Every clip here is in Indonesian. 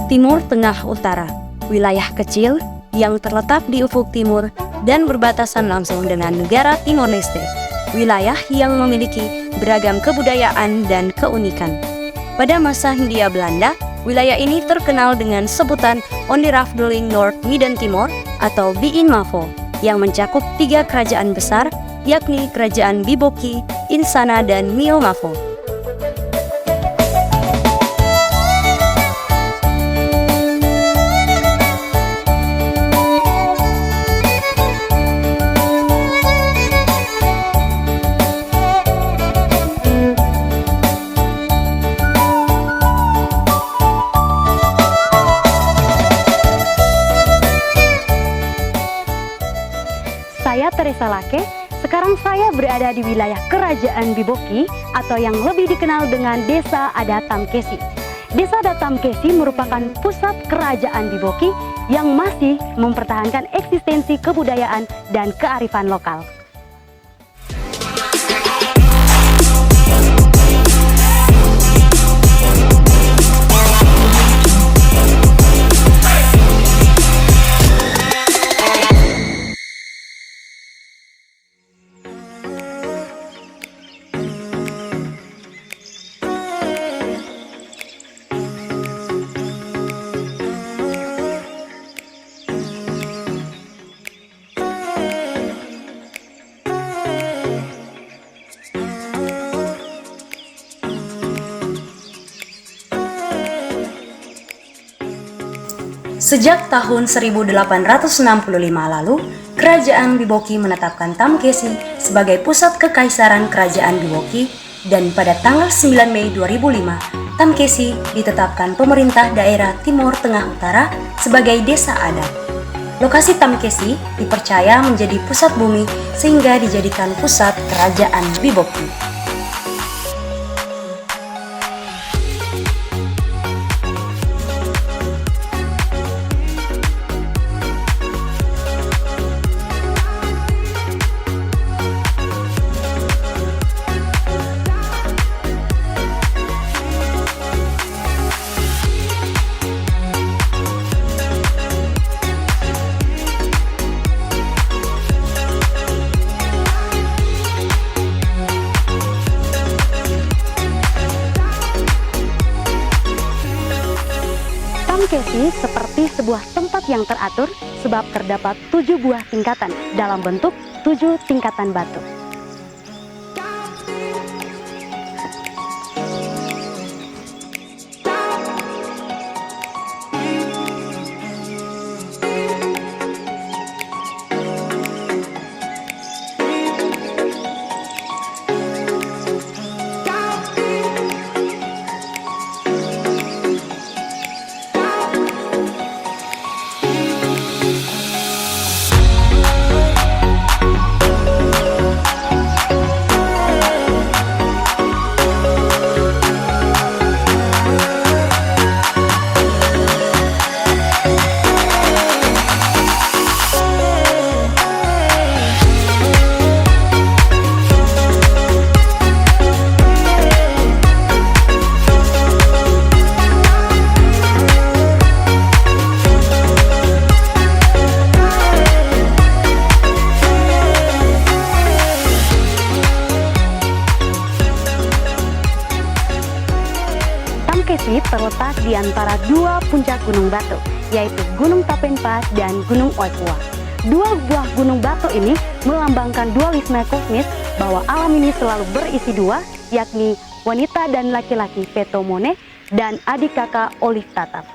Timur Tengah Utara, wilayah kecil yang terletak di ufuk timur dan berbatasan langsung dengan negara Timor Leste, wilayah yang memiliki beragam kebudayaan dan keunikan. Pada masa Hindia Belanda, wilayah ini terkenal dengan sebutan Onderafdeling Noord Midden Timor atau Biin Mavo, yang mencakup 3 kerajaan besar, yakni Kerajaan Biboki, Insana, dan Mio Mavo. Saya Teresa Lake, sekarang saya berada di wilayah Kerajaan Biboki atau yang lebih dikenal dengan Desa Adat Tamkesi. Desa Adat Tamkesi merupakan pusat Kerajaan Biboki yang masih mempertahankan eksistensi kebudayaan dan kearifan lokal. Sejak tahun 1865 lalu, Kerajaan Biboki menetapkan Tamkesi sebagai pusat kekaisaran Kerajaan Biboki, dan pada tanggal 9 Mei 2005, Tamkesi ditetapkan pemerintah daerah Timur Tengah Utara sebagai desa adat. Lokasi Tamkesi dipercaya menjadi pusat bumi sehingga dijadikan pusat Kerajaan Biboki. Tamkesi seperti sebuah tempat yang teratur sebab terdapat 7 buah tingkatan dalam bentuk 7 tingkatan batu. Tamkesi terletak di antara 2 puncak gunung batu, yaitu Gunung Tapenpa dan Gunung Oepua. 2 buah gunung batu ini melambangkan dualisme kosmis bahwa alam ini selalu berisi 2, yakni wanita dan laki-laki Petomone dan adik kakak Olive Tatap.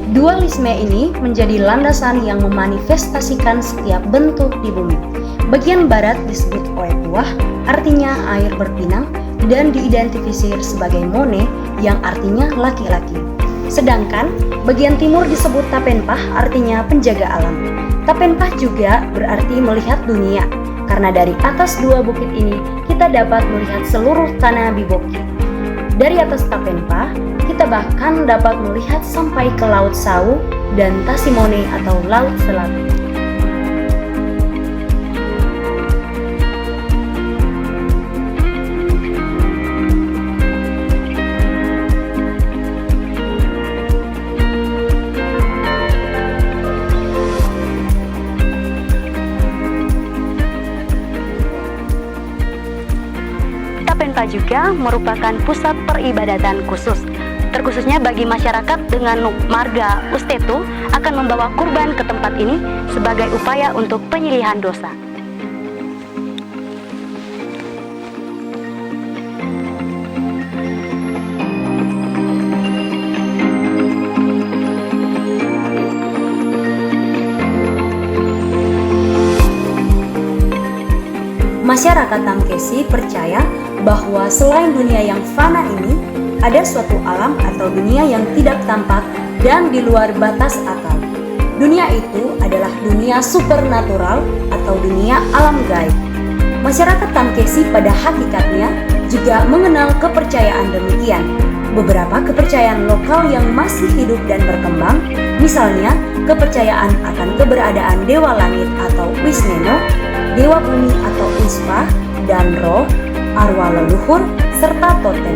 Dualisme ini menjadi landasan yang memanifestasikan setiap bentuk di bumi. Bagian barat disebut Oepua, artinya air berpinang, dan diidentifikasir sebagai Mone, yang artinya laki-laki. Sedangkan bagian timur disebut Tapenpah, artinya penjaga alam. Tapenpah juga berarti melihat dunia, karena dari atas 2 bukit ini kita dapat melihat seluruh tanah Biboki. Dari atas Tapenpa, kita bahkan dapat melihat sampai ke Laut Sau dan Tasimone atau Laut Selatan. Tapenpa juga merupakan pusat peribadatan khusus, terkhususnya bagi masyarakat dengan marga Ustetu akan membawa kurban ke tempat ini sebagai upaya untuk penyilihan dosa. Masyarakat Tamkesi percaya bahwa selain dunia yang fana ini, ada suatu alam atau dunia yang tidak tampak dan di luar batas akal. Dunia itu adalah dunia supernatural atau dunia alam gaib. Masyarakat Tamkesi pada hakikatnya juga mengenal kepercayaan demikian. Beberapa kepercayaan lokal yang masih hidup dan berkembang, misalnya kepercayaan akan keberadaan Dewa Langit atau Wisneno, Dewa Bumi atau Unspa, dan roh, arwah leluhur, serta totem.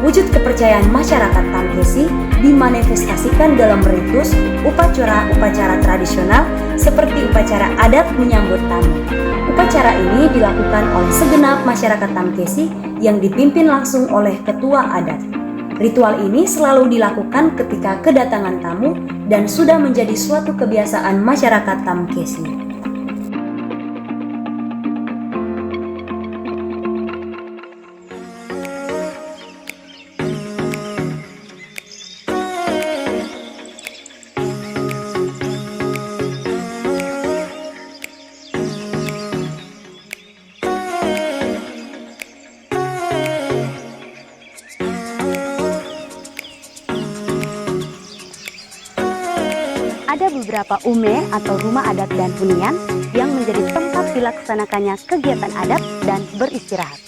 Wujud kepercayaan masyarakat Tamkesi dimanifestasikan dalam ritus upacara tradisional seperti upacara adat menyambut tamu. Upacara ini dilakukan oleh segenap masyarakat Tamkesi yang dipimpin langsung oleh ketua adat. Ritual ini selalu dilakukan ketika kedatangan tamu dan sudah menjadi suatu kebiasaan masyarakat Tamkesi. Ada beberapa ume atau rumah adat dan hunian yang menjadi tempat dilaksanakannya kegiatan adat dan beristirahat.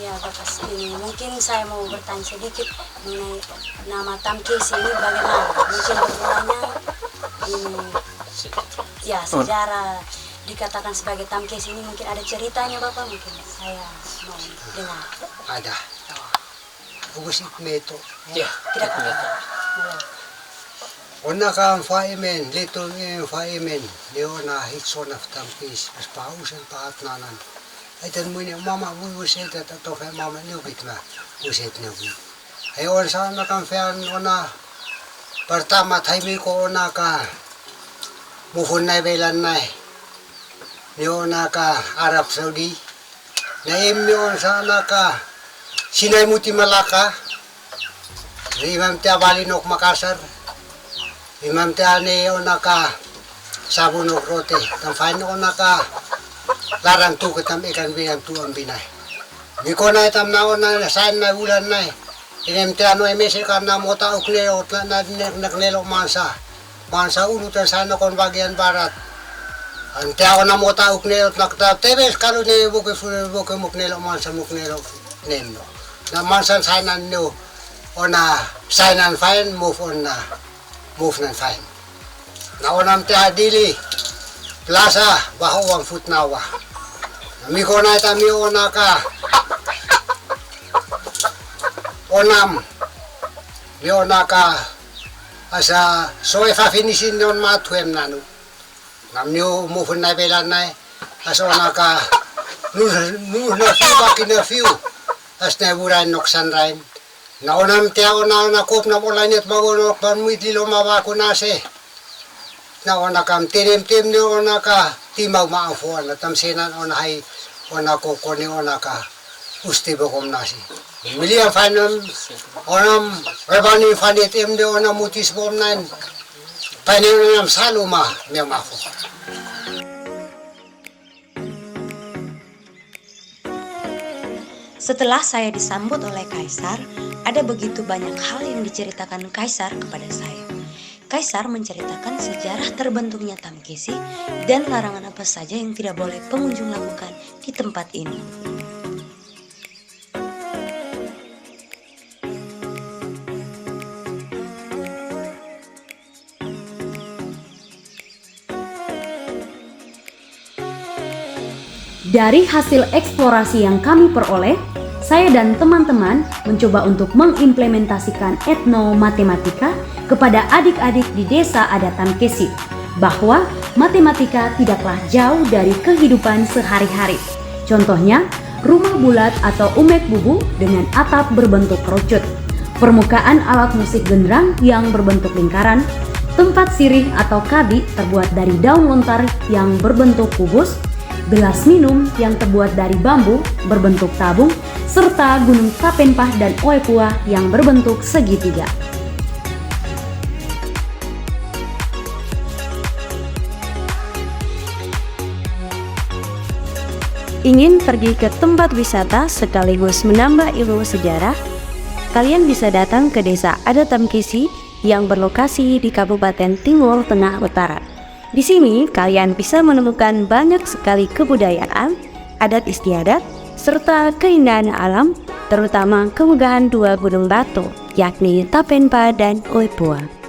Ya, Bapak, ini mungkin saya mau bertanya sedikit mengenai nama Tamkesi ini bagaimana? Mungkin bermulanya ini ya sejarah dikatakan sebagai Tamkesi ini mungkin ada ceritanya, Bapak, mungkin saya mau dengar. Ada. Ugusit meto. Ya, tidak apa-apa. Ona ka faimen, little faimen, leona hitsona Tamkesi, mas pausan paatnanan. Aitan muni mama mu uset atau fe mama nyubit na uset nyubit. Ayon sana kan fean ona pertama taimi ko ona ka mufun na belan nai. Ni ona ka Arab Saudi. Naim ni on sana ka Sinai Muti Malaka. Imam tia Balinok Makassar. Imam tia ni ona ka Sabunok Rote. Tamfain ona ka larang tu ketam ikan binam tu am binai. Miko na itam na ona sain na bulan na. Inem tiano emesi karena mota ukle otla na nagnelo mansa. Mansa ulutan sana kon bagian barat. Ante ako na mota ukle otla kta tebes kalau ne buke muknelo mansa muknelo nendo. Na mansa sainan no ona sainan fine move on na move nan fine. Na onam te adili plaza bahawang futnawa. Miko na itami ona ka onam mi ona ka asa soe fa finisin non matwem nanu nam nyo mufun na belan na asa ona ka nu na fiu bakin na fiu as na buran noksan rain na onam te ona na kop na mola net magonok pan muit lilo mabako na se na ona kam tim ni ona ka timau maafo na tamsenan ona hai ona ko koni ona ka usti bokom nasi milian fanam onam rebani fanit tim de ona mutis bom nan paninam saluma me maafo. Setelah saya disambut oleh Kaisar, ada begitu banyak hal yang diceritakan Kaisar kepada saya. Kaisar menceritakan sejarah terbentuknya Tamkesi dan larangan apa saja yang tidak boleh pengunjung lakukan di tempat ini. Dari hasil eksplorasi yang kami peroleh, saya dan teman-teman mencoba untuk mengimplementasikan etnomatematika kepada adik-adik di desa adat Tamkesi, bahwa matematika tidaklah jauh dari kehidupan sehari-hari. Contohnya, rumah bulat atau umek bubu dengan atap berbentuk kerucut, permukaan alat musik genderang yang berbentuk lingkaran, tempat sirih atau kabi terbuat dari daun lontar yang berbentuk kubus, gelas minum yang terbuat dari bambu berbentuk tabung, serta gunung Tapenpah dan Oepua yang berbentuk segitiga. Ingin pergi ke tempat wisata sekaligus menambah ilmu sejarah? Kalian bisa datang ke desa adat Tamkesi yang berlokasi di Kabupaten Timur Tengah Utara. Di sini kalian bisa menemukan banyak sekali kebudayaan, adat istiadat, serta keindahan alam, terutama kemegahan dua gunung batu, yakni Tapenpah dan Oepua.